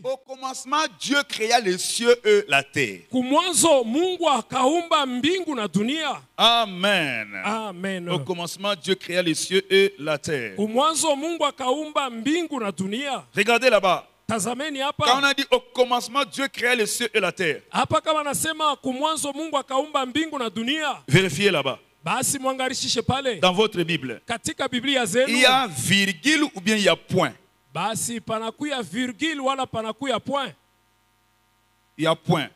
Au commencement, Dieu créa les cieux et la terre. Amen. Amen. Au commencement, Dieu créa les cieux et la terre. Regardez là-bas. Quand on a dit au commencement, Dieu créa les cieux et la terre. Vérifiez là-bas. Dans votre Bible, il y a virgule ou bien il y a point? Basi panakuya virgule wala panakuya point. Il y a point.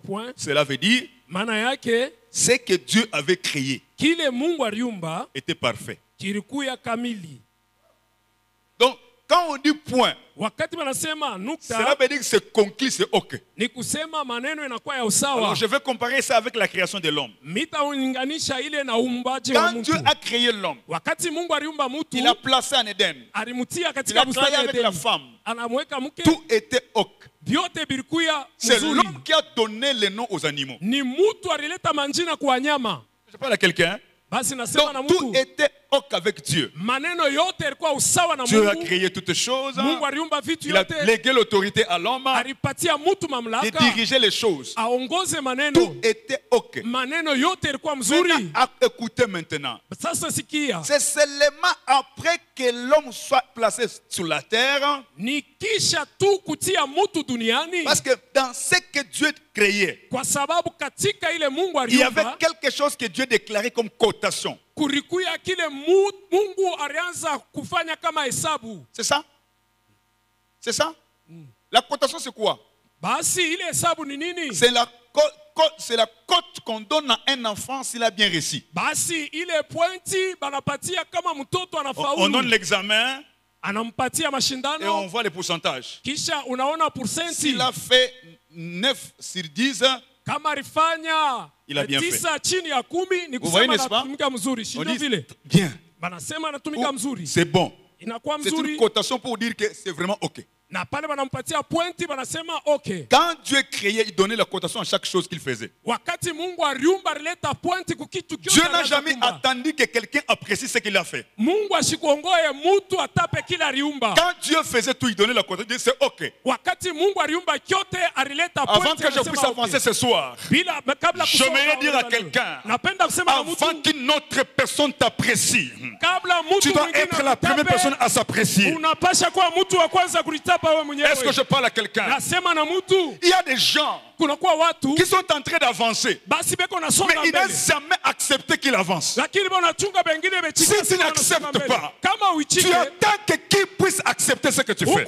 Point. Cela veut dire maana yake ce que Dieu avait créé kile Mungu aliumba était parfait. Kilikuya kamili. Donc quand on dit point, wakati wanasema nukta, cela veut dire que c'est conclu, c'est OK. Ni kusema maneno inakuwa ya usawa. Alors je vais comparer ça avec la création de l'homme. Mitaunganisha ile na uumbaji wa Quand mtu. Dieu a créé l'homme, wakati Mungu aliumba mtu, il a placé en Éden. Alimutia Il katika a bustani créé ya avec la Edeni. femme. Anamweka mke. Tout était OK. Vyote bilikuya C'est mzuri. l'homme qui a donné les noms aux animaux. Ni mtu alileta manjina kwa wanyama. Je parle à quelqu'un. Basi nasema na Donc tout mtu. était OK avec Dieu. Maneno yote yalikuwa usawa na Dieu a Mungu. créé toutes choses. Mungu aliumba vitu Il a yote. légué l'autorité à l'homme Alipatia mtu de mamlaka. diriger les choses. Aongoze maneno. Tout était OK. Maneno yote yalikuwa mzuri. Écoutez maintenant. Sasa sikia. C'est seulement après que l'homme soit placé sur la terre. Ni kisha tu kutia mtu duniani. Parce que dans ce que Dieu créait, Kwa sababu katika ile Mungu il y avait aliumba, quelque chose que Dieu déclarait comme cotation. kulikuya kile Mungu alianza kufanya kama hesabu. C'est ça? C'est ça? La cotation, c'est quoi? Basi ile hesabu ni nini? C'est la cote qu'on donne à un enfant s'il a bien réussi. Basi ile pointi banapatia kama mtoto anafaulu. On donne l'examen Anampatia et on mashindano. voit les pourcentages. Kisha unaona pourcenti. S'il a fait 9 sur 10, Kama alifanya il a bien fait. 9 chini ya 10 ni Vous voyez, kusema n'est-ce pas? anatumika mzuri. On Shindio dit vile. bien. Banasema anatumika mzuri. C'est bon. Inakuwa C'est une mzuri. cotation pour dire que c'est vraiment OK. Na pale banampatia pointi banasema okay. Quand Dieu créait, il donnait la cotation à chaque chose qu'il faisait. Wakati Mungu aliumba alileta pointi kukitu kyote. Dieu n'a jamais attendu que quelqu'un apprécie ce qu'il a fait. Mungu ashikongoe mtu atape kila aliumba. Quand Dieu faisait tout, il donnait la cotation, il disait c'est OK. Wakati Mungu aliumba kyote alileta pointi. Avant que je puisse avancer ce soir, j'aimerais dire à quelqu'un, avant qu'une autre personne t'apprécie, tu dois être la première personne à s'apprécier. Est-ce que je parle à quelqu'un? Il y a des gens qui sont en train d'avancer, mais ils n'ont jamais accepté qu'il avance. Si tu n'acceptes pas, tu attends que qui puisse accepter ce que tu fais.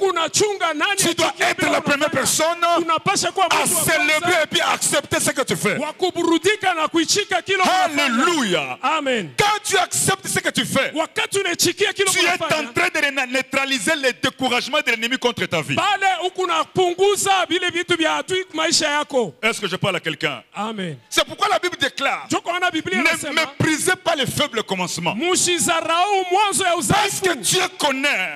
Tu dois être la première personne à célébrer et puis à accepter ce que tu fais. Alléluia. Amen. Quand tu acceptes ce que tu fais, tu es en train de neutraliser les découragements de l'ennemi contre ta vie. Est-ce que je parle à quelqu'un? Amen. C'est pourquoi la Bible déclare: ne méprisez pas les faibles commencements. Parce que Dieu connaît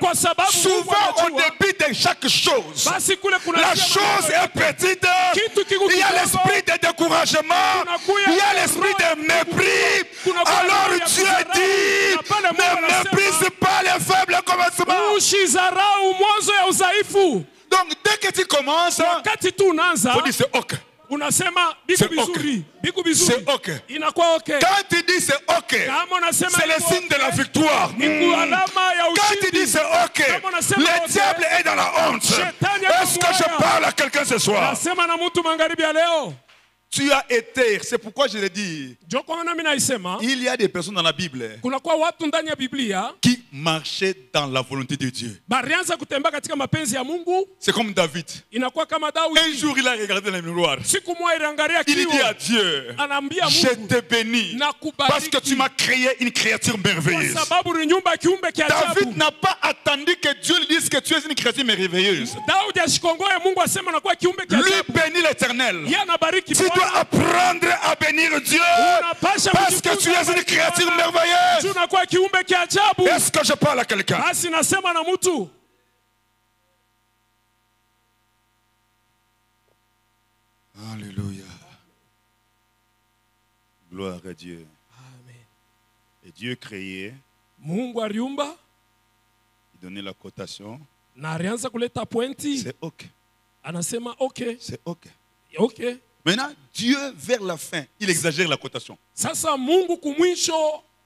souvent au début de chaque chose. La chose est petite. Il y a l'esprit de découragement. Il y a l'esprit de mépris. Alors Dieu dit: ne méprise pas les faibles commencements. Donc dès que tu commences, il faut dire c'est OK. C'est OK. C'est OK. Quand tu dis c'est OK, c'est le signe de la victoire. Quand tu dis c'est OK, le diable est dans la honte. Est-ce que je parle à quelqu'un ce soir? Tu as été, c'est pourquoi je l'ai dit. Il y a des personnes dans la Bible qui marchaient dans la volonté de Dieu. C'est comme David. Un jour, il a regardé dans le miroir. Il dit à Dieu: je te bénis parce que tu m'as créé une créature merveilleuse. David n'a pas attendu que Dieu lui dise que tu es une créature merveilleuse. Lui bénit l'Éternel. Tu dois apprendre à bénir Dieu parce que tu es une créature merveilleuse. Est-ce que je parle à quelqu'un? Alléluia. Gloire à Dieu. Amen. Et Dieu créait. Mungu aliumba. Il donnait la cotation. na alianza kuleta pointi. C'est ok. Anasema ok. C'est ok. Ok. Maintenant, Dieu, vers la fin, il exagère la cotation. Sasa Mungu kumwisho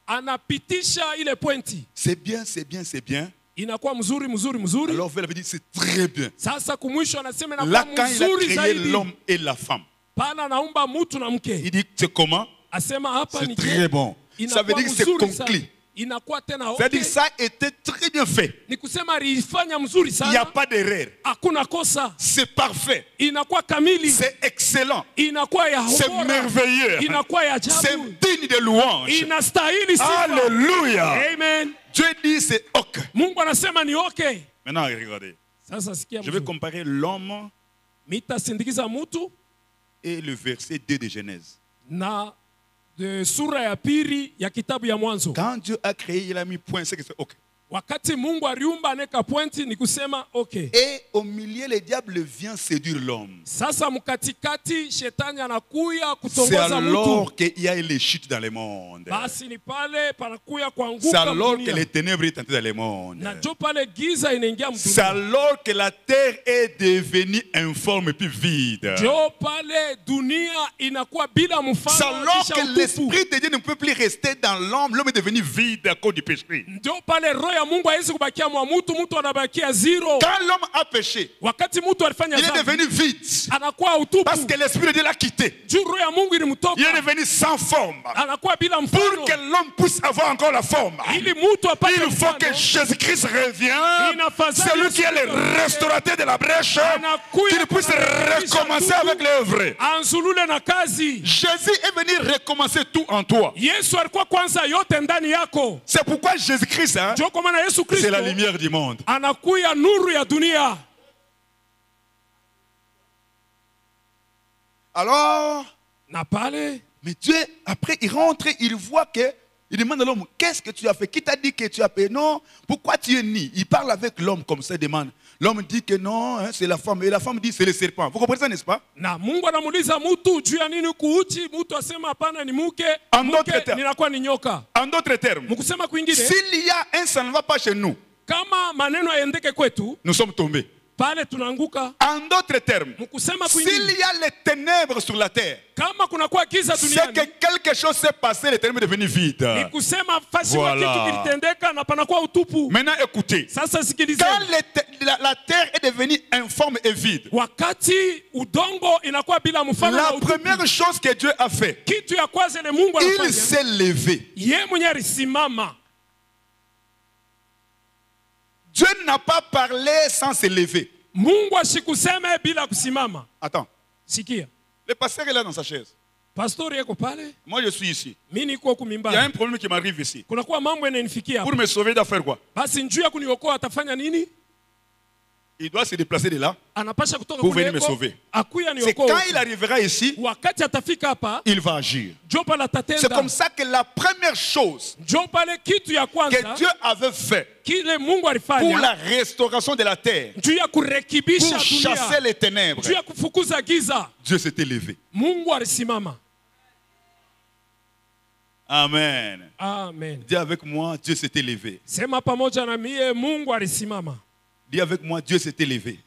anapitisha ile pointi. C'est bien, c'est bien, c'est bien. Inakuwa mzuri, mzuri, mzuri. Alors, vous l'avez dit, c'est très bien. Sasa kumwisho anasema inakuwa Là, quand il a mzuri créé zaidi. l'homme et la femme, Pana naumba mutu na mke. il dit, c'est comment? Asema hapa C'est ni très bon. Ça veut dire que c'est conclu. Inakuwa tena Ça veut dire que ça a été très bien fait. Ni kusema alifanya mzuri Il n'y a sana. pas d'erreur. Hakuna kosa. C'est parfait. Inakuwa kamili. C'est excellent. Inakuwa ya C'est ubora. merveilleux. Inakuwa ya ajabu. C'est digne de louange. Inastahili sifa. Alléluia. Amen. Dieu dit c'est ok. Mungu anasema ni okay. Maintenant, regardez. Sasa sikia Je vais comparer l'homme mitasindikiza mutu et le verset 2 de Genèse. na de sura ya pili ya kitabu ya Mwanzo. Quand Dieu a créé, il a mis point, c'est que c'est ok. Wakati Mungu aliumba aneka pointi ni kusema okay. Et au milieu, le diable vient séduire l'homme. Sasa mkatikati shetani anakuya C'est kutongoza mtu. alors qu'il y a les chutes dans le monde. Basi ni pale panakuya C'est kuanguka alors que dunia. les ténèbres sont entrées dans le monde. Na jo pale giza inaingia C'est mdunia. alors que la terre est devenue informe et puis vide. Jo pale dunia inakuwa bila C'est mfano alors kisha que utupu. l'esprit de Dieu ne peut plus rester dans l'homme. L'homme est devenu vide à cause du péché. Ndio pale roho ya Mungu haiwezi kubakia mwa mtu anabakia zero. Quand l'homme a péché, Wakati mtu alifanya il est dhambi, devenu vide. anakuwa utupu. Parce que l'esprit de Dieu l'a quitté. Juu roho ya Mungu Il est ilimtoka. devenu sans forme. Anakuwa bila Pour mfano. que l'homme puisse avoir encore la forme, Ili mtu apate il faut que mfano. Jésus-Christ revienne. Celui qui est le restaurateur de la brèche, qu'il puisse recommencer avec l'œuvre. Anzulule na kazi. Jésus est venu recommencer tout en toi. Yesu alikuwa kwanza yote ndani yako. C'est pourquoi Jésus-Christ, hein, Ndio kwa maana Yesu c'est Kristo la lumière du monde. anakuya nuru ya dunia. Alors, Na pale mais Dieu, après, il rentre, il voit que, il demande à l'homme, qu'est-ce que tu as fait? Qui t'a dit que tu as fait? Non, pourquoi tu es né? Il parle avec l'homme comme ça, il demande. L'homme dit que non, hein, c'est la femme. Et la femme dit, c'est le serpent. Vous comprenez ça, n'est-ce pas? na Mungu anamuuliza mtu juu ya nini kuuchi, mtu asema hapana ni mke, En d'autres mke termes. ninakuwa ni nyoka. En d'autres termes, Mkusema kwingine, s'il y a un, ça ne va pas chez nous. kama maneno yaendeke kwetu, Nous sommes tombés. pale tunaanguka. En d'autres termes, Mkusema s'il kwingine, y a les ténèbres sur la terre, kama kunakuwa giza c'est duniani, que quelque chose s'est passé, les ténèbres sont devenues vides. ni kusema fasi wa Voilà. kitu kilitendeka na panakuwa utupu. Maintenant, écoutez. Sasa Quand sikilizeni. la terre est devenue informe et vide, Wakati udongo inakuwa bila mfano na la utupu, première chose que Dieu a fait, kitu ya kwanza ile Mungu il anafanya, s'est levé. yeye mwenyewe alisimama. Dieu n'a pas parlé sans se lever. Mungu asikuseme bila kusimama. Attends, Sikia. le pasteur est là dans sa chaise. Pastori yako pale, Moi, je suis ici. mimi niko Il y a kumimbani. un problème qui m'arrive ici. Kunakuwa mambo yananifikia. Pour me sauver, il doit faire quoi? Basi njuu ya kuniokoa atafanya nini? Il doit se déplacer de là. Anapasha kutoka Pour venir me kuleko, sauver. akuya C'est niokoa. quand il arrivera ici, Wakati atafika hapa, il va agir. jopa la C'est tatenda. comme ça que la première chose Jopa le kitu ya que kwanza Dieu avait fait kile Mungu pour alifanya la restauration de la terre, juu ya kurekebisha pour chasser dunia, les ténèbres, juu ya kufukuza giza, Dieu s'était levé. Mungu alisimama. Amen. Amen. Dis avec moi, Dieu s'était levé. Sema pamoja na mie, Mungu alisimama. Dis avec moi, Dieu s'était levé.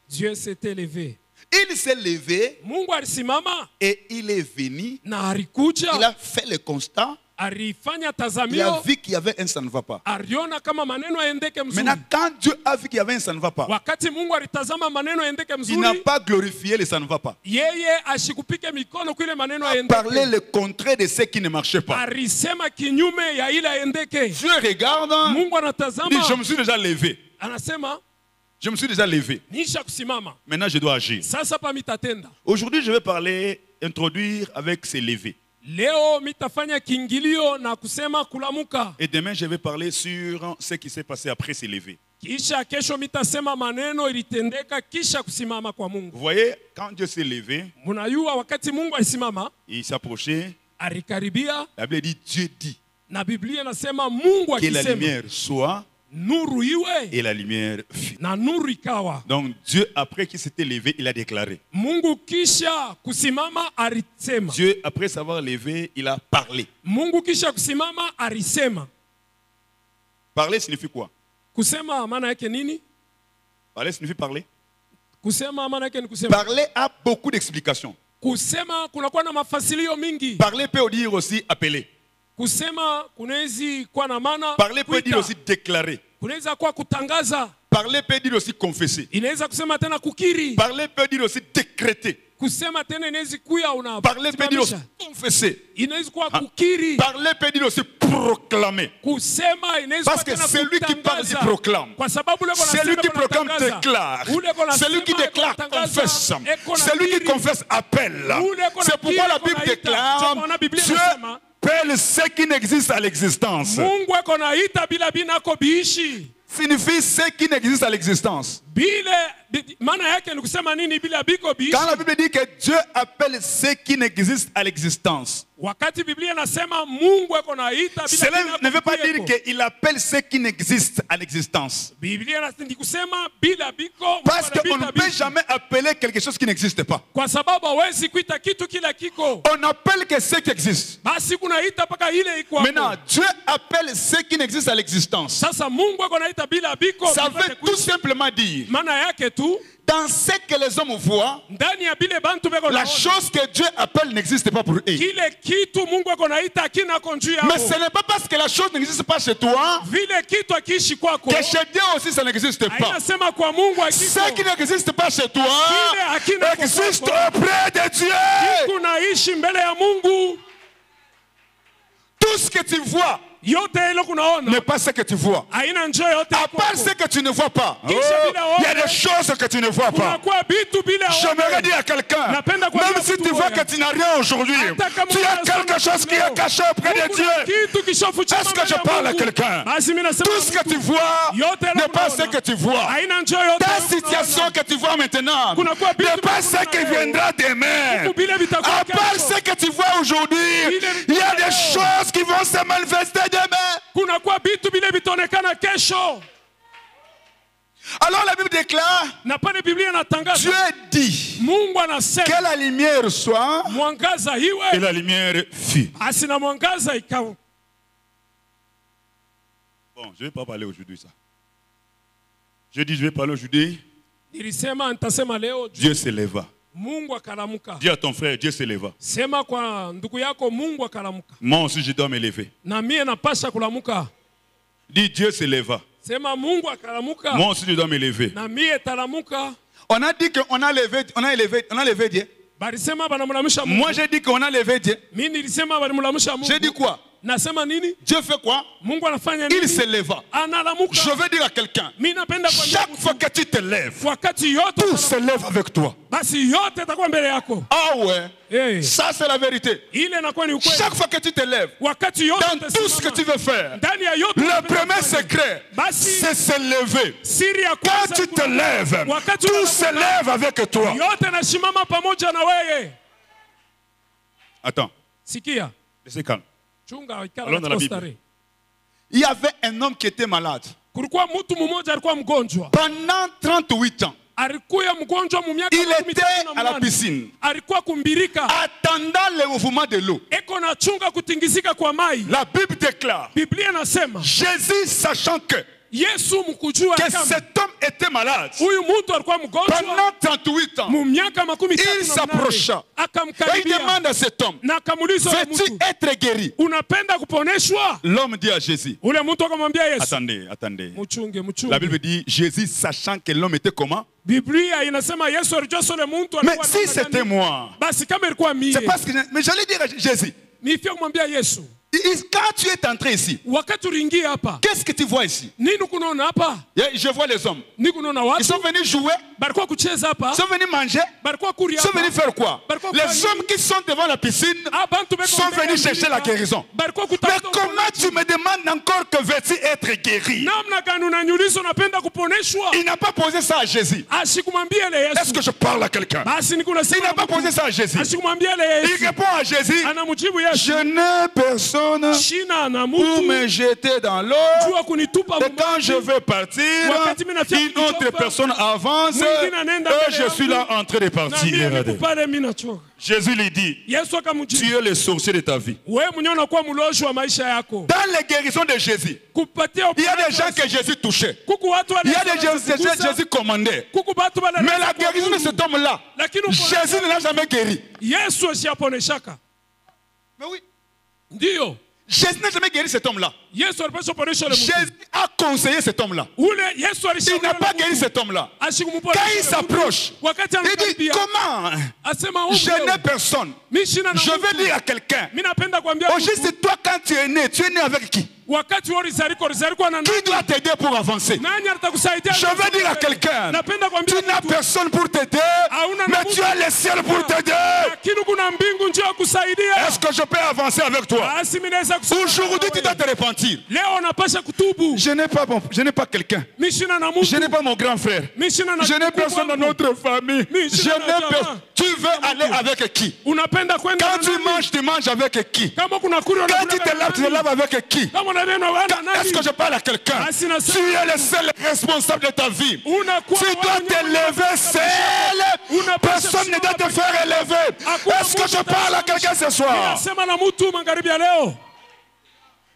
Dieu s'était levé. Il s'est levé Mungu alisimama et il est venu. na alikuja, Il a fait le constat. alifanya Il a tazamio, vu qu'il y avait un ça ne va pas. aliona kama maneno yaendeke mzuri. Maintenant, quand Dieu a vu qu'il y avait un ça ne va pas, Wakati Mungu alitazama maneno yaendeke il n'a mzuri, pas glorifié le ça ne va pas. yeye ashikupike mikono kwile maneno Il a parlé yaendeke. le contraire de ce qui ne marchait pas. Alisema kinyume ya ile yaendeke. Dieu regarde, Mungu dit, je anatazama, me suis déjà levé. anasema Je me suis déjà levé. nisha kusimama. Maintenant, je dois agir. Sasa pa mitatenda. Aujourd'hui, je vais parler, introduire avec ces levées. Leo mitafanya kiingilio na kusema kulamuka. Et demain, je vais parler sur ce qui s'est passé après ces levées. Kisha kesho mitasema maneno ilitendeka kisha kusimama kwa Vous Mungu. voyez, quand Dieu s'est levé, Munayua wakati Mungu alisimama, il s'approchait. alikaribia, La Bible dit, Dieu dit na Biblia inasema Mungu que la akisema lumière soit nuru iwe et la lumière fut. na nuru ikawa. Donc Dieu, après qu'il s'était levé, il a déclaré. Mungu kisha kusimama alisema. Dieu, après s'avoir levé, il a parlé. Mungu kisha kusimama alisema. Parler signifie quoi? Kusema maana yake nini? Parler signifie parler. Kusema maana yake ni kusema. Parler a beaucoup d'explications. Kusema kunakuwa na mafasilio mingi. Parler peut dire aussi appeler. Kusema kunaweza kuwa na maana. Parler peut dire aussi déclarer. Kunaweza kuwa kutangaza. Parler peut dire aussi confesser. Inaweza kusema tena kukiri. Parler peut dire aussi décréter. Kusema tena inaweza kuya una. Parler peut dire aussi confesser. Inaweza kuwa kukiri. Parler peut dire aussi proclamer. Kusema inaweza parce que celui qui parle il proclame. Kwa sababu celui qui proclame déclare. Celui qui déclare confesse. Celui qui confesse appelle. C'est pourquoi la Bible déclare Dieu appelle ce qui n'existe à l'existence. Mungu eko naita bila binako biishi. Signifie ce qui n'existe à l'existence. Quand la Bible dit que Dieu appelle ce qui n'existe à l'existence, cela ne veut pas dire qu'il appelle ce qui n'existe à l'existence. Parce qu'on ne peut jamais appeler quelque chose qui n'existe pas. On appelle que ce qui existe. Maintenant, Dieu appelle ce qui n'existe à l'existence. Ça veut tout simplement dire, dans ce que les hommes voient, la chose que Dieu appelle n'existe pas pour eux. Mais ce n'est pas parce que la chose n'existe pas chez toi que chez Dieu aussi ça n'existe pas. Ce qui n'existe pas chez toi existe auprès de Dieu. Tout ce que tu vois n'est pas ce que tu vois. À part ce que tu ne vois pas, il y a des choses que tu ne vois pas. J'aimerais dire à quelqu'un, même si tu vois que tu n'as rien aujourd'hui, tu as quelque chose qui est caché auprès de Dieu. Est-ce que je parle à quelqu'un? Tout ce que tu vois n'est pas ce que tu vois. Ta situation que tu vois maintenant n'est pas ce qui viendra demain. À part ce que tu vois aujourd'hui, il y a des choses qui vont se manifester demain. Alors la Bible déclare, Dieu dit que la lumière soit et la lumière fut. Bon, je ne vais pas parler aujourd'hui ça. Je dis je vais parler aujourd'hui. Dieu s'éleva. Dis à ton frère, Dieu s'éleva. Moi aussi, je dois m'élever. Dis, Dieu s'éleva. Moi aussi, je dois m'élever. On a dit qu'on a élevé Dieu. Moi, j'ai dit qu'on a élevé Dieu. J'ai dit quoi? Dieu fait quoi? Il s'éleva. Je veux dire à quelqu'un, chaque fois que tu te lèves, tout se lève avec toi. Ah ouais, ça c'est la vérité. Chaque fois que tu te lèves, dans tout ce que tu veux faire, le premier secret, c'est se lever. Quand tu te lèves, tout se lève avec toi. Attends, laissez calme. Allons dans la Bible. Il y avait un homme qui était malade. Pendant 38 ans. Il était à la piscine, attendant le mouvement de l'eau. La Bible déclare, Jésus sachant que cet homme était malade, pendant 38 ans, il s'approcha et il demande à cet homme, veux-tu être guéri? L'homme dit à Jésus, attendez. La Bible dit, Jésus sachant que l'homme était comment? Mais si c'était moi, c'est parce que mais j'allais dire à Jésus, quand tu es entré ici, qu'est-ce que tu vois ici? Je vois les hommes. Ils sont venus jouer, ils sont venus manger, ils sont venus faire quoi? Les hommes qui sont devant la piscine sont venus chercher la guérison. Mais comment tu me demandes encore que veux-tu être guéri? Il n'a pas posé ça à Jésus. Est-ce que je parle à quelqu'un? Il n'a pas posé ça à Jésus. Il répond à Jésus, je n'ai personne personne pour me jeter dans l'eau. Et quand je veux partir, une autre personne avance et je suis là en train de partir. Jésus lui dit, tu es le sorcier de ta vie. Dans les guérisons de Jésus, il y a des gens que Jésus touchait. Il y a des gens que Jésus commandait. Mais la guérison de cet homme-là, Jésus ne l'a jamais guéri. Mais oui. Jésus n'a jamais guéri cet homme-là. Jésus a conseillé cet homme-là. Il n'a pas guéri cet homme-là. Quand il s'approche, il dit, comment? Je n'ai personne. Je vais dire à quelqu'un. Au juste, toi, quand tu es né avec qui? Qui doit t'aider pour avancer? Je veux dire à quelqu'un, tu n'as personne pour t'aider, mais tu as le ciel pour t'aider. Est-ce que je peux avancer avec toi? Aujourd'hui, tu dois te repentir. Je n'ai pas quelqu'un. Je n'ai pas mon grand frère. Je n'ai personne dans notre famille. Tu veux aller avec qui? Quand tu manges avec qui? Quand tu te laves avec qui? Est-ce que je parle à quelqu'un? Tu es le seul responsable de ta vie. Tu dois te lever seul. Personne ne doit te faire élever. Est-ce que je parle à quelqu'un ce soir?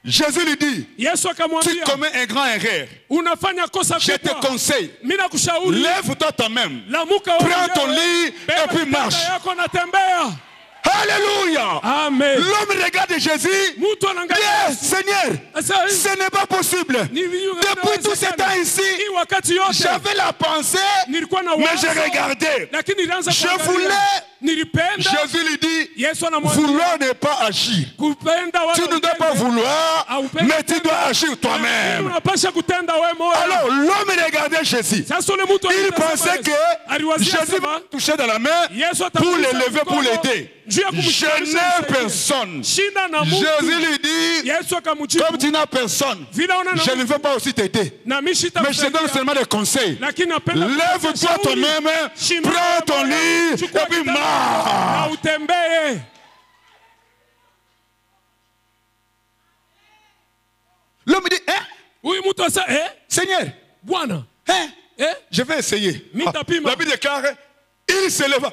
Jésus lui dit, tu commets un grand erreur. Je te conseille, lève-toi toi-même, prends ton lit et puis marche. Alléluia. Amen. L'homme regarde Jésus. Dit, Seigneur, ce n'est pas possible. Depuis tout ce temps ici, j'avais la pensée, mais je regardais. Je voulais. Jésus lui dit, vouloir n'est pas agir. Tu ne dois pas vouloir, mais tu dois agir toi-même. Alors l'homme regardait Jésus. Il pensait que Jésus va toucher dans la main pour l'élever, pour l'aider. Je n'ai personne. Jésus lui dit, comme tu n'as personne, je ne veux pas aussi t'aider. Mais je te donne seulement des conseils. Lève-toi toi-même, prends ton lit et puis marche. L'homme dit, Seigneur, je vais essayer. La Bible déclare, il se leva.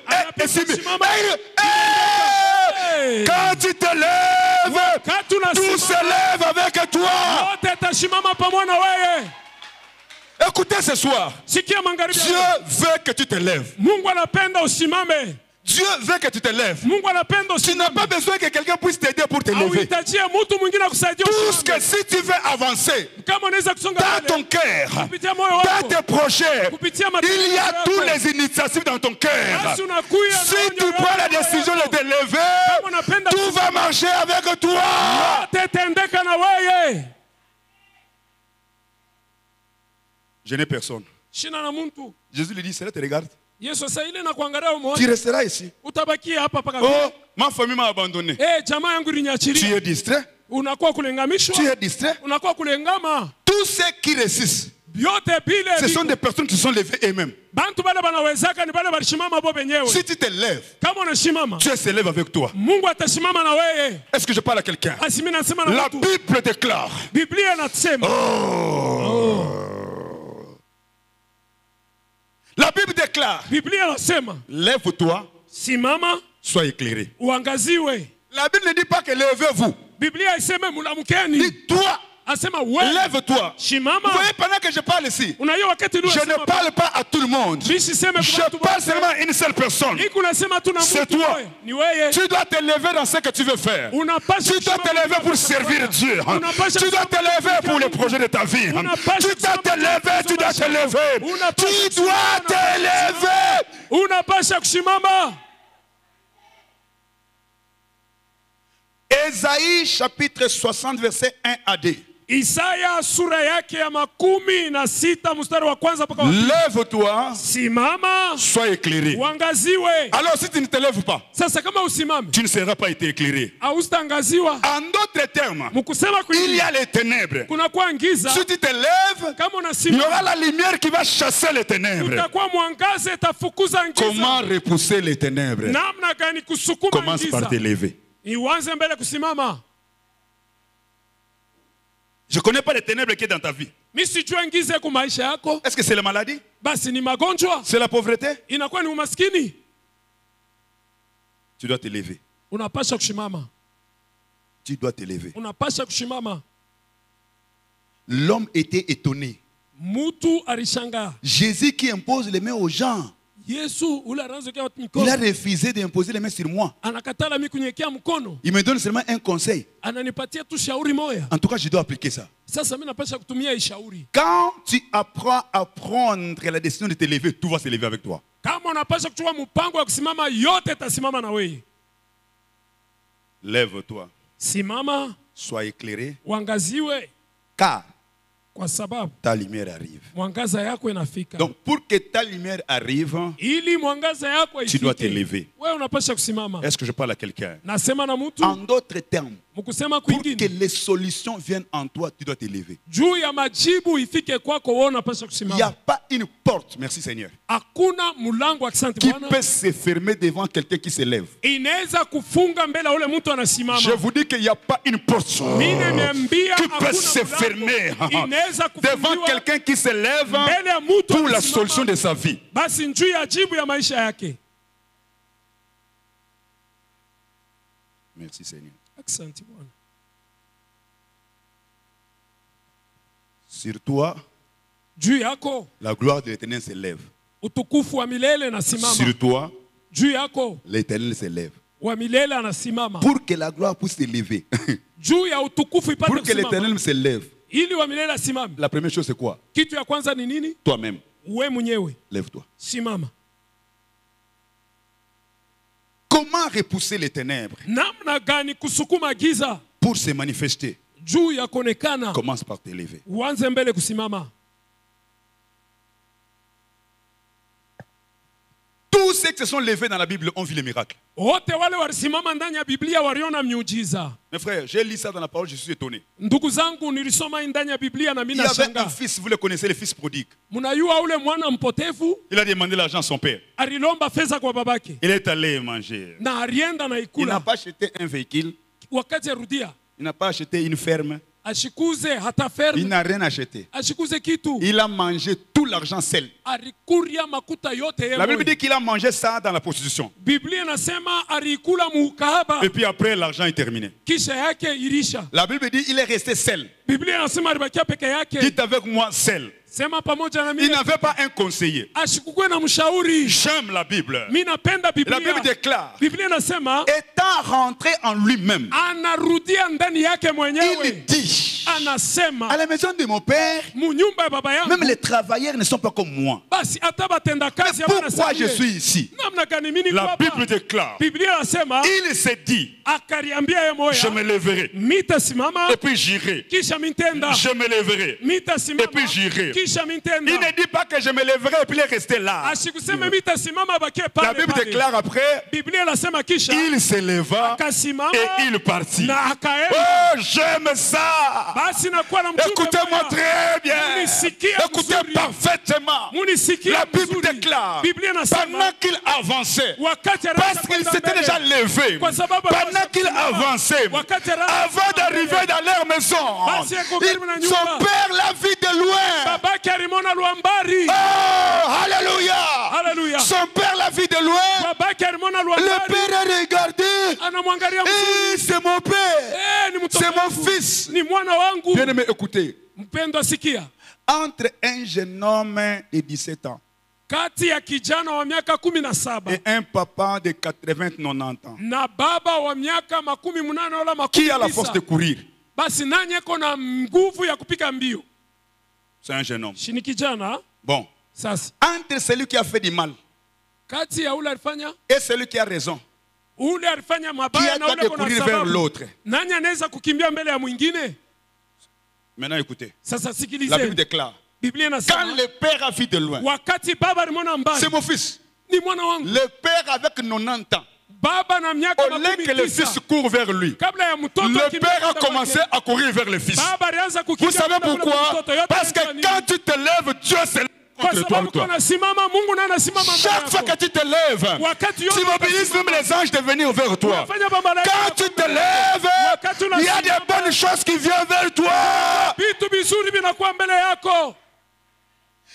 Quand tu te lèves, tout se lève avec toi. Écoutez ce soir, Dieu veut que tu te lèves. Dieu veut que tu te lèves. Tu n'as pas besoin que quelqu'un puisse t'aider pour te lever. Tout ce que si tu veux avancer dans ton cœur, dans tes projets, il y a toutes les initiatives dans ton cœur. Si tu prends la décision de te lever, tout va marcher avec toi. Je n'ai personne. Jésus lui dit, cela te regarde. Tu resteras ici. Oh, ma famille m'a abandonné. Tu es distrait. Tu es distrait. Tous ceux qui résistent, ce sont des personnes qui sont levées eux-mêmes. Si tu te lèves, Dieu se lève avec toi. Est-ce que je parle à quelqu'un? La Bible déclare. La Bible déclare, lève-toi, sois éclairé. La Bible ne dit pas que levez-vous. Dit toi, lève-toi. Vous voyez, pendant que je parle ici, je ne parle pas à tout le monde. Je parle seulement à une seule personne. C'est toi. Tu dois te lever dans ce que tu veux faire. Tu dois te lever pour servir Dieu. Tu dois te lever pour les projets de ta vie. Tu dois te lever, tu dois te lever. Tu dois te lever. Ésaïe chapitre 60 verset 1 à 2. Isaya sura yake ya 16 mstari wa kwanza mpaka wa pili. Lève-toi, simama, sois éclairé. Uangaziwe. Alors si tu ne te lèves pas, sasa kama usimame, tu ne seras pas été éclairé. Haustangaziwa. En d'autres termes, il y a les ténèbres. Kuna kwa giza. Si tu te lèves, kama unasimama, il y aura la lumière qui va chasser les ténèbres. Utakuwa mwangaza itafukuza giza. Comment repousser les ténèbres? Namna gani kusukuma giza? Commence par te lever. Ianze mbele kusimama. Je ne connais pas les ténèbres qui est dans ta vie. Est-ce que c'est la maladie? C'est la pauvreté? Tu dois te lever. Tu dois te lever. L'homme était étonné. Jésus qui impose les mains aux gens. Il a refusé d'imposer les mains sur moi. Il me donne seulement un conseil. En tout cas, je dois appliquer ça. Quand tu apprends à prendre la décision de te lever, tout va se lever avec toi. Lève-toi. Sois éclairé. Car ta lumière arrive. Donc pour que ta lumière arrive, tu dois te lever. Est-ce que je parle à quelqu'un? En d'autres termes, pour que les solutions viennent en toi, tu dois te lever. Il n'y a pas une porte, merci Seigneur, qui peut se fermer devant quelqu'un qui se lève. Je vous dis qu'il n'y a pas une porte qui peut se fermer devant quelqu'un qui se lève pour la solution de sa vie. Merci Seigneur. Sur toi, la gloire de l'Éternel se lève. Sur toi, l'Éternel se lève. Pour que la gloire puisse se lever, pour que l'Éternel se lève, la première chose c'est quoi? Toi-même. Lève-toi. Comment repousser les ténèbres pour se manifester? Commence par te lever. Tous ceux qui se sont levés dans la Bible ont vu les miracles. Mes frères, j'ai lu ça dans la parole, je suis étonné. Il y avait un fils, vous le connaissez, le fils prodigue. Il a demandé l'argent à son père. Il est allé manger. Il n'a pas acheté un véhicule. Il n'a pas acheté une ferme. Il n'a rien acheté. Il a mangé tout l'argent seul. La Bible dit qu'il a mangé ça dans la prostitution. Et puis après, l'argent est terminé. La Bible dit qu'il est resté seul. Dites avec moi, seul. Il n'avait pas un conseiller. J'aime la Bible. La Bible déclare, étant rentré en lui-même, il dit, à la maison de mon père, même les travailleurs ne sont pas comme moi. Mais pourquoi je suis ici? La Bible déclare, il s'est dit, je me lèverai et puis j'irai. Je me lèverai et puis j'irai. Il ne dit pas que je me lèverai et puis rester là. La Bible déclare après, il se leva et il partit. Oh, j'aime ça. Écoutez-moi très bien. Écoutez parfaitement. La Bible déclare, pendant qu'il avançait, parce qu'il s'était déjà levé, pendant qu'il avançait, avant d'arriver dans leur maison, son père l'a vu de loin. Oh, alléluia. Son père l'a vu de loin. Le père a regardé. Et c'est mon père. C'est mon fils. Bien-aimé, écoutez. Entre un jeune homme de 17 ans et un papa de 80-90 ans, qui a la force de courir? C'est un jeune homme. Bon. Entre celui qui a fait du mal et celui qui a raison, qui a de courir vers l'autre? Maintenant écoutez. La Bible déclare, quand le père a vu de loin, c'est mon fils. Le père avec 90 ans, au lieu que le fils court vers lui, le père a commencé à courir vers le fils. Vous savez pourquoi? Parce que quand tu te lèves, Dieu se lève. contre toi. Chaque fois que tu te lèves, tu mobilises même les anges de venir vers toi. Quand tu te lèves, il y a des bonnes choses qui viennent vers toi.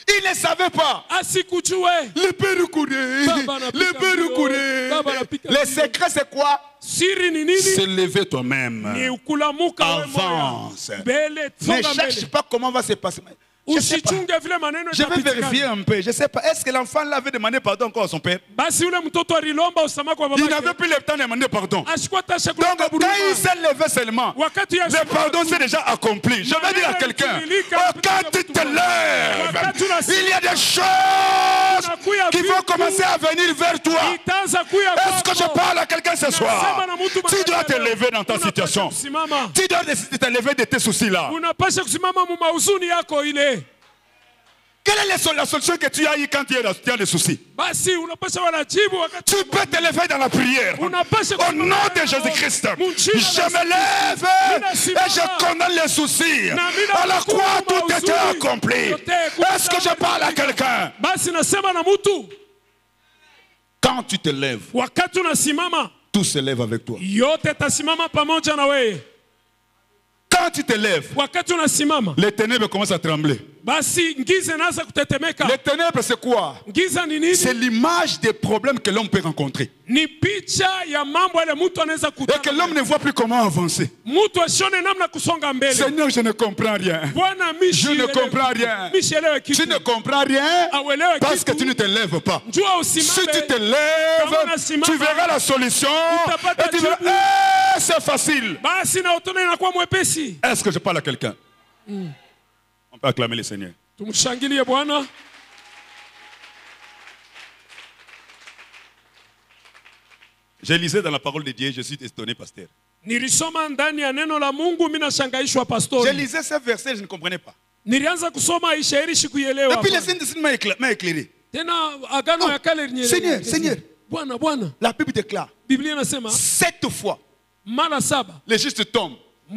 Il ne savait pas. Le père courait. Le père courait. Le secret c'est quoi? Se lever toi-même. Avance. Ne cherche pas comment va se passer. Je vais vérifier un peu. Je ne sais pas. Est-ce que l'enfant là avait demandé pardon encore à son père? Il n'avait plus le temps de demander pardon. Donc quand il s'est levé seulement, le pardon s'est déjà accompli. Je vais dire à quelqu'un, quand tu te lèves, il y a des choses qui vont commencer à venir vers toi. Est-ce que je parle à quelqu'un ce soir? Tu dois te lever dans ta situation. Tu dois décider de te lever de tes soucis là. Quelle est la solution que tu as eu quand tu as des soucis? Tu peux te lever dans la prière. Au nom de Jésus-Christ, je me lève et je condamne les soucis. À la croix, tout était accompli. Est-ce que je parle à quelqu'un? Quand tu te lèves, tout se lève avec toi. Quand tu te lèves, les ténèbres commencent à trembler. Les ténèbres, c'est quoi? C'est l'image des problèmes que l'homme peut rencontrer. Et que l'homme ne voit plus comment avancer. Seigneur, je ne comprends rien. Je ne comprends rien. Tu ne comprends rien parce que tu ne te lèves pas. Si tu te lèves, tu verras la solution. Et tu verras, c'est facile. Est-ce que je parle à quelqu'un? On peut acclamer le Seigneur. J'ai lisé dans la parole de Dieu, je suis étonné, pasteur. Je lisais ce verset, je ne comprenais pas. Et puis le Seigneur m'a éclairé. Seigneur, la Bible déclare 7 fois les justes tombent. Et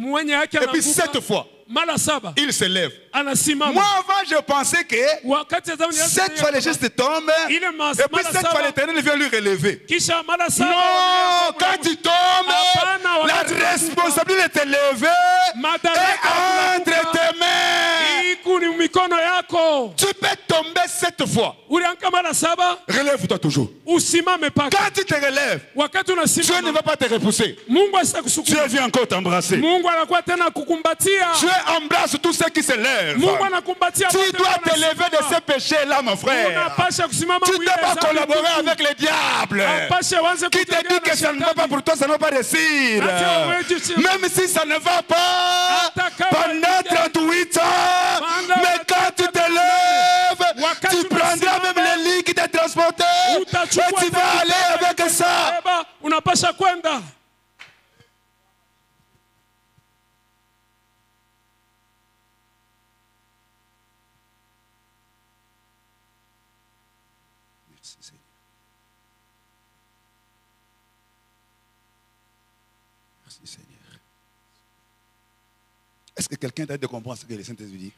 puis 7 fois il se lève. Moi avant je pensais que 7 fois les justes tombent et puis 7 fois l'Éternel vient lui relever. Non, quand tu tombes, la responsabilité de te lever est entre tes mains. Tu peux tomber 7 fois. Relève-toi toujours. Quand tu te relèves, Dieu ne va pas te repousser. Dieu vient encore t'embrasser. Dieu embrasse tous ceux qui se lèvent. Tu dois te lever de ces péchés-là, mon frère. Tu ne dois pas collaborer avec le diable qui te dit que ça ne va pas pour toi, ça ne va pas réussir. Même si ça ne va pas pendant 38 ans, mais quand tu te lèves, tu prendras même les lits qui t'ont transporté et tu vas aller avec ça. Merci Seigneur. Merci Seigneur. Est-ce que quelqu'un t'a de comprendre ce que le Saint-Esprit dit?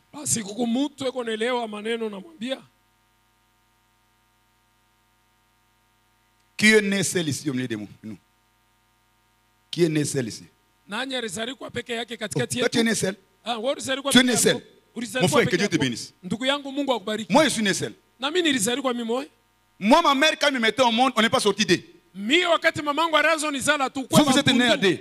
Qui est né seul ici au milieu de nous? Qui est né seul ici? Toi, tu es né seul? Tu es né seul? Mon frère, que Dieu te bénisse. Moi, je suis né seul. Moi, ma mère, quand elle me mettait au monde, on n'est pas sorti d'eux. Vous êtes né à deux.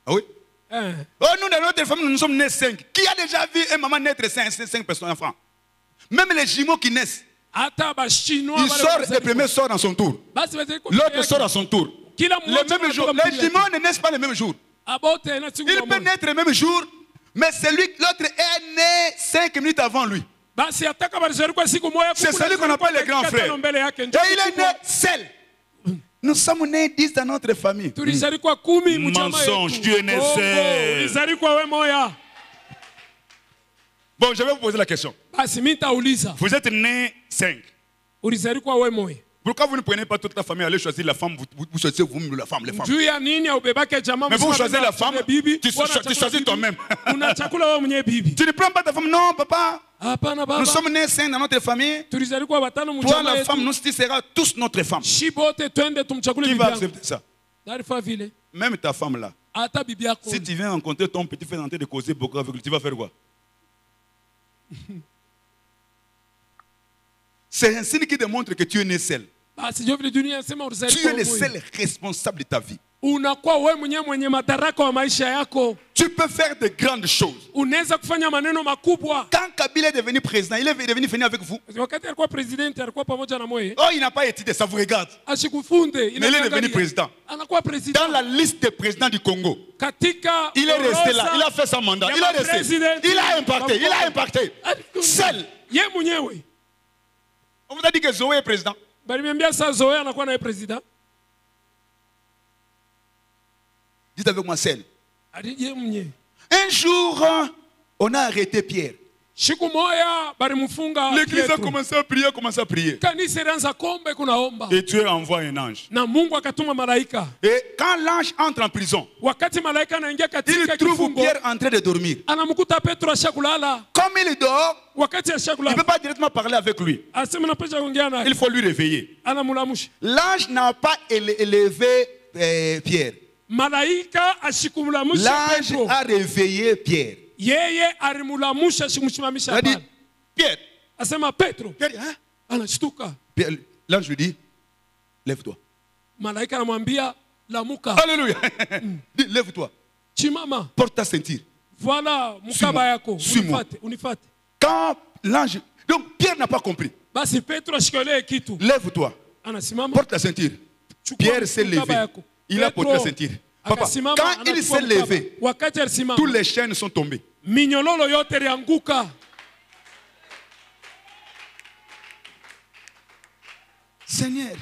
Ah oui? Oh, nous, dans notre famille, nous sommes nés 5. Qui a déjà vu un maman naître 5 personnes enfants? Même les jumeaux qui naissent. Ils sortent, le premier sort dans son tour. L'autre sort à son tour. Le même jour. Les jumeaux ne naissent pas le même jour. Il peut naître le même jour, mais l'autre est né 5 minutes avant lui. C'est celui qu'on appelle le grand frère. Et il est né seul. Nous sommes nés 10 dans notre famille. Mensonge, tu es né seul. Bon, je vais vous poser la question. Vous êtes né 5. Pourquoi vous ne prenez pas toute la famille, allez choisir la femme, vous choisissez vous la femme, les femmes. Mais vous choisissez la femme, tu choisis toi-même. Tu ne prends pas ta femme, non papa. Nous sommes nés saints dans notre famille. Toi la femme, nous sera tous notre femme. Qui va accepter ça? Même ta femme là. Si tu viens rencontrer ton petit frère en train de causer beaucoup avec lui, tu vas faire quoi? C'est un signe qui démontre que tu es né seul. Tu es le seul responsable de ta vie. Tu peux faire de grandes choses. Quand Kabila est devenu président, il est devenu venu avec vous. Oh, il n'a pas étudié, ça vous regarde. Mais il est devenu président. Dans la liste des présidents du Congo, il est resté là, il a fait son mandat, il est resté. Il a impacté. Seul. On vous a dit que Zoé est président. Dites avec moi, seul. Un jour, on a arrêté Pierre. L'église a commencé à prier, Et Dieu envoie un ange. Et quand l'ange entre en prison, il trouve Pierre en train de dormir. Comme il dort, il ne peut pas directement parler avec lui. Il faut lui réveiller. L'ange n'a pas élevé Pierre. L'ange a réveillé Pierre. Il a dit, Pierre. L'ange lui dit, lève-toi. Alléluia. Dis, lève-toi. Porte ta ceinture. Suis-moi. Quand l'ange... Donc Pierre n'a pas compris. Lève-toi. Porte ta ceinture. Pierre s'est levé. Il a porté la ceinture. Papa, quand il s'est levé, tous les chaînes sont tombées. Seigneur.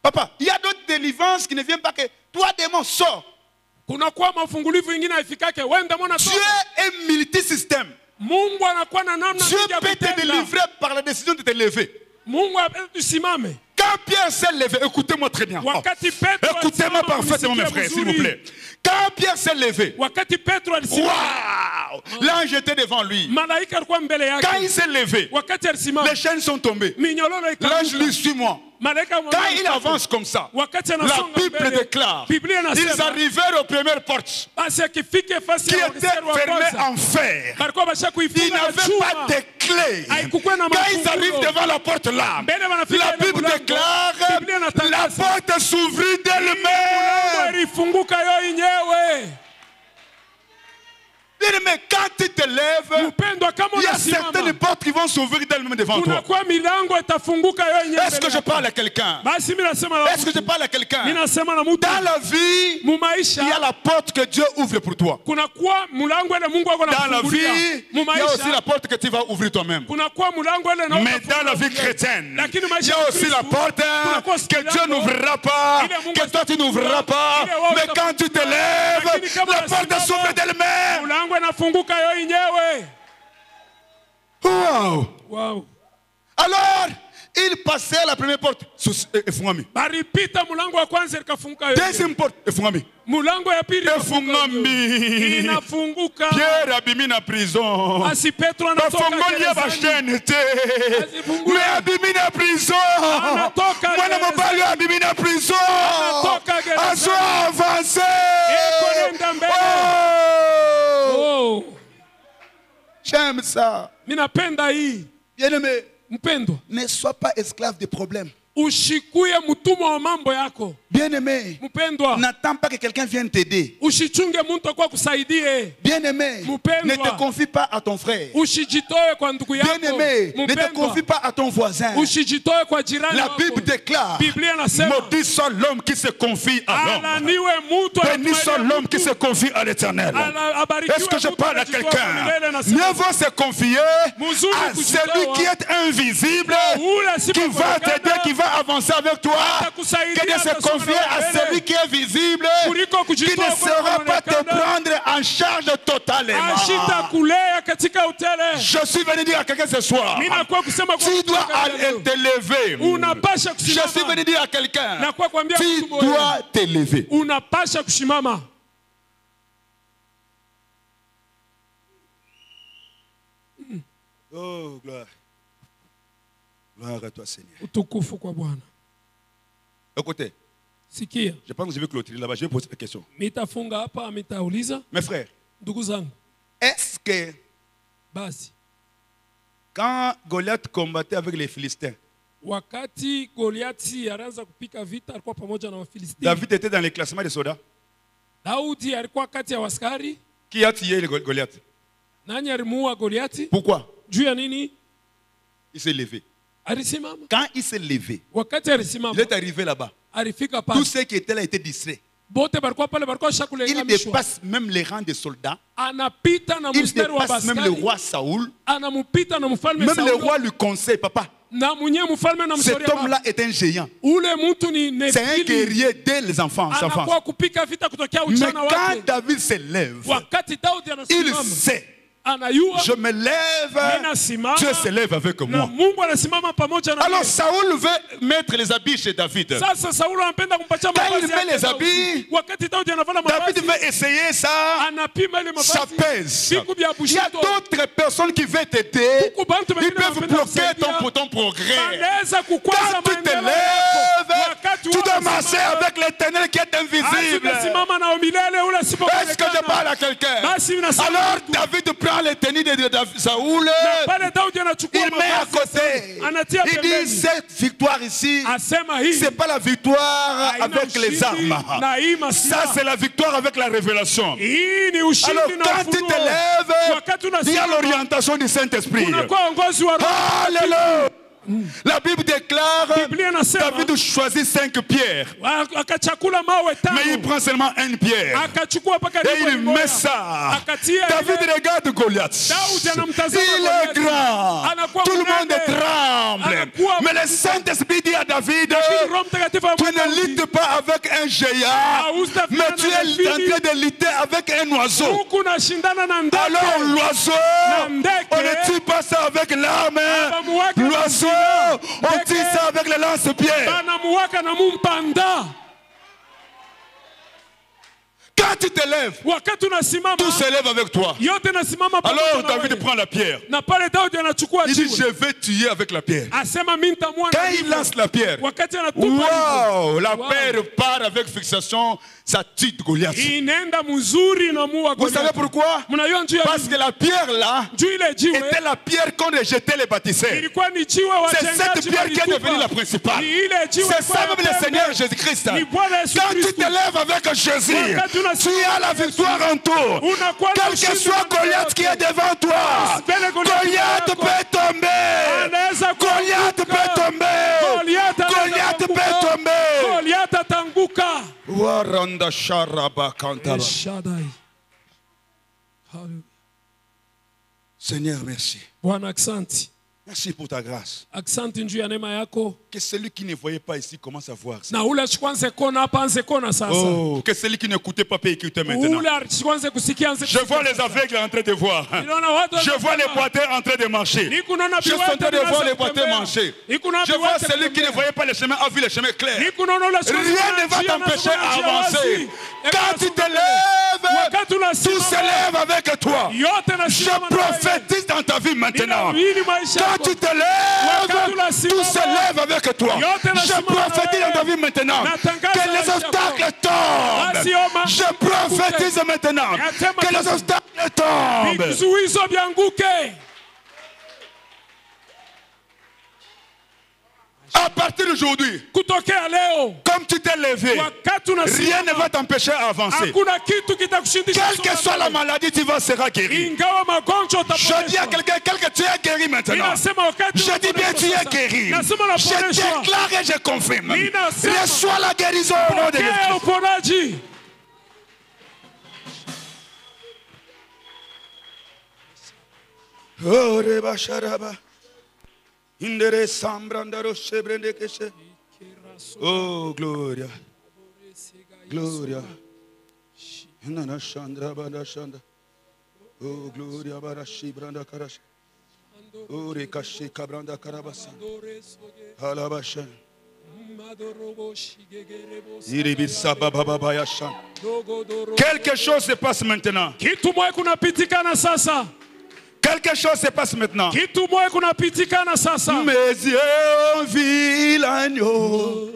Papa, il y a d'autres délivrances qui ne viennent pas que toi, démon, sors. Dieu est multisystème. Dieu peut te délivrer par la décision de te lever. Quand Pierre s'est levé, écoutez-moi très bien. Écoutez-moi parfaitement, mes frères, s'il vous plaît. Quand Pierre s'est levé, l'ange était devant lui. Quand il s'est levé, les chaînes sont tombées. L'ange lui suit moi. Quand il avance comme ça, la Bible déclare, ils arrivèrent aux premières portes qui étaient fermées en fer. Ils n'avaient pas de clé. Quand ils arrivent devant la porte là, la Bible déclare, la porte s'ouvrit d'elle-même. Mais quand tu te lèves, il y a certaines portes qui vont s'ouvrir d'elles-mêmes devant toi. Est-ce que je parle à quelqu'un? Est-ce que je parle à quelqu'un? Dans la vie, il y a la porte que Dieu ouvre pour toi. Dans la vie, il y a aussi la porte que tu vas ouvrir toi-même. Mais dans la vie chrétienne, il y a aussi la porte que Dieu n'ouvrira pas, que toi tu n'ouvriras pas. Mais quand tu te lèves, la porte s'ouvre d'elle-même. Wow. Alors, il passait à la première porte. Deuxième porte. Pierre abimi na prison. Bafongoli ya chaîne te. Mais abimi na prison. Mwana mobali abimi na prison. Aso avancé. Oh. J'aime ça. Bien-aimé, ne sois pas esclave des problèmes. Bien-aimé, n'attends pas que quelqu'un vienne t'aider. Bien-aimé, ne te confie pas à ton frère. Bien-aimé, ne te confie pas à ton voisin. La Bible déclare, maudit soit l'homme qui se confie à l'homme. Béni soit l'homme qui se confie à l'Éternel. Est-ce que je parle à quelqu'un? Mieux vaut se confier à celui qui est invisible, qui va t'aider, qui va va avancer avec toi que de se confier à celui qui est visible, qui ne saura pas te prendre en charge totalement. Je suis venu dire à quelqu'un ce soir, tu dois te lever. Je suis venu dire à quelqu'un, tu dois te lever. Oh, gloire. Gloire à toi, Seigneur. Écoutez, je pense que je vais clôturer là-bas. Je vais poser une question. Mes frères, est-ce que quand Goliath combattait avec les Philistins, David était dans les classements des soldats? Qui a tué Goliath? Pourquoi? Il s'est levé. Quand il s'est levé, il est arrivé là-bas. Tous ceux qui étaient là étaient distraits. Il dépasse même les rangs des soldats. Il dépasse même le roi Saoul. Même le roi lui conseille, papa, cet homme-là est un géant. C'est un guerrier dès les enfants. Mais quand David se lève, il sait, je me lève, Dieu se lève avec moi. Alors Saoul veut mettre les habits chez David. Quand il met les habits, David veut essayer ça. Ça pèse. Il y a d'autres personnes qui veulent t'aider. Ils peuvent bloquer ton progrès. Quand tu te lèves, tu dois marcher avec l'Éternel qui est invisible. Est-ce que je parle à quelqu'un? Alors David prend les tenues de Saoul, il met à côté. Il dit, cette victoire ici, c'est pas la victoire avec les armes. Ça, c'est la victoire avec la révélation. Alors, quand tu te lèves, il y a l'orientation du Saint-Esprit. Alléluia. La Bible déclare David choisit 5 pierres. Mais il prend seulement une pierre. Et il met ça. David regarde Goliath. Il est grand. Tout le monde tremble. Mais le Saint-Esprit dit à David, tu ne luttes pas avec un géant, mais tu es en train de lutter avec un oiseau. Alors l'oiseau, on ne tue pas ça avec l'arme. L'oiseau, on tire ça avec les lance-pierres. Quand tu te lèves, tout se lève avec toi. Alors David prend la pierre. Il dit, je vais tuer avec la pierre. Quand il lance la pierre, wow, la pierre part avec fixation, ça tue Goliath. Vous savez pourquoi? Parce que la pierre là était la pierre qu'on rejetait les bâtisseurs. C'est cette pierre qui est devenue la principale. C'est ça même le Seigneur Jésus-Christ. Quand tu te lèves avec Jésus, tu as la victoire en toi. Quel que soit Goliath qui est devant toi, Goliath peut tomber. Goliath peut tomber. Goliath peut tomber. Waranda Sharaba Kantala. Seigneur, merci. Merci pour ta grâce. Que celui qui ne voyait pas ici commence à voir ça. Oh, que celui qui n'écoutait pas peut écouter maintenant. Je vois les aveugles en train de voir. Je vois les boiteux en train de marcher. Je suis en train de voir les boiteux marcher. Je vois celui qui ne voyait pas le chemin a vu le chemin clair. Rien ne va t'empêcher d'avancer. Quand tu te lèves, tout se lève avec toi. Je prophétise dans ta vie maintenant. Quand tu te lèves, tout se lève avec toi. Je prophétise dans ta vie maintenant que les obstacles tombent. Je prophétise maintenant que les obstacles tombent. À partir d'aujourd'hui, comme tu t'es levé, rien ne va t'empêcher d'avancer. Quelle que soit la maladie, tu seras guéri. Je dis à quelqu'un, tu es guéri maintenant. Je dis bien, tu es guéri. Je déclare et je confirme. Reçois la guérison au nom de Jésus. Oh, Reba Sharaba. Indere Sambrandaro Shebrende Keshe. Oh, Gloria. Gloria. Oh, Gloria Barashi Branda Karash. Oh, Rekashi Kabranda Karabasa. Alabasha. Quelque chose se passe maintenant. Quelque chose se passe maintenant. Mes yeux ont vu l'agneau.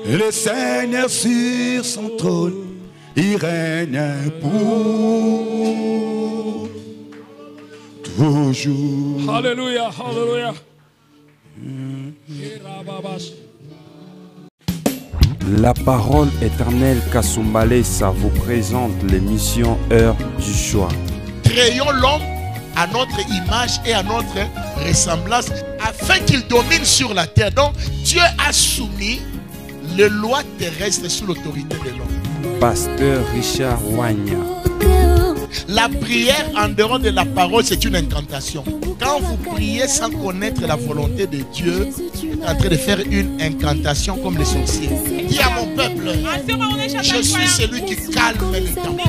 Le Seigneur sur son trône, il règne pour toujours. Alléluia, alléluia. La parole éternelle Kassumbale, ça vous présente l'émission Heure du choix. Créons l'homme à notre image et à notre ressemblance afin qu'il domine sur la terre. Donc Dieu a soumis les lois terrestres sous l'autorité de l'homme. Pasteur Richard Wagner. La prière en dehors de la parole, c'est une incantation. Quand vous priez sans connaître la volonté de Dieu, vous êtes en train de faire une incantation comme les sorciers. Dis à mon peuple, je suis celui qui calme les tempêtes.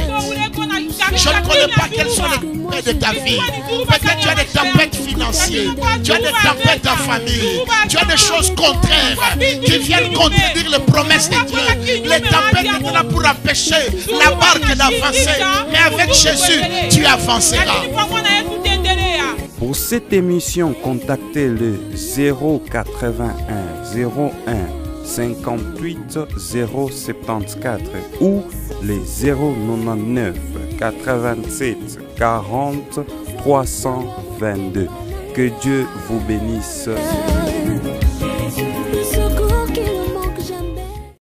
Je ne connais pas quelles sont les tempêtes de ta vie. Peut-être tu as des tempêtes financières, tu as des tempêtes en famille, tu as des choses contraires qui viennent contredire les promesses de Dieu. Les tempêtes étaient là pour empêcher la barque d'avancer. Mais avec Jésus, tu avanceras. Pour cette émission, contactez le 081 01 58 074 ou les 099 87 40 322. Que Dieu vous bénisse.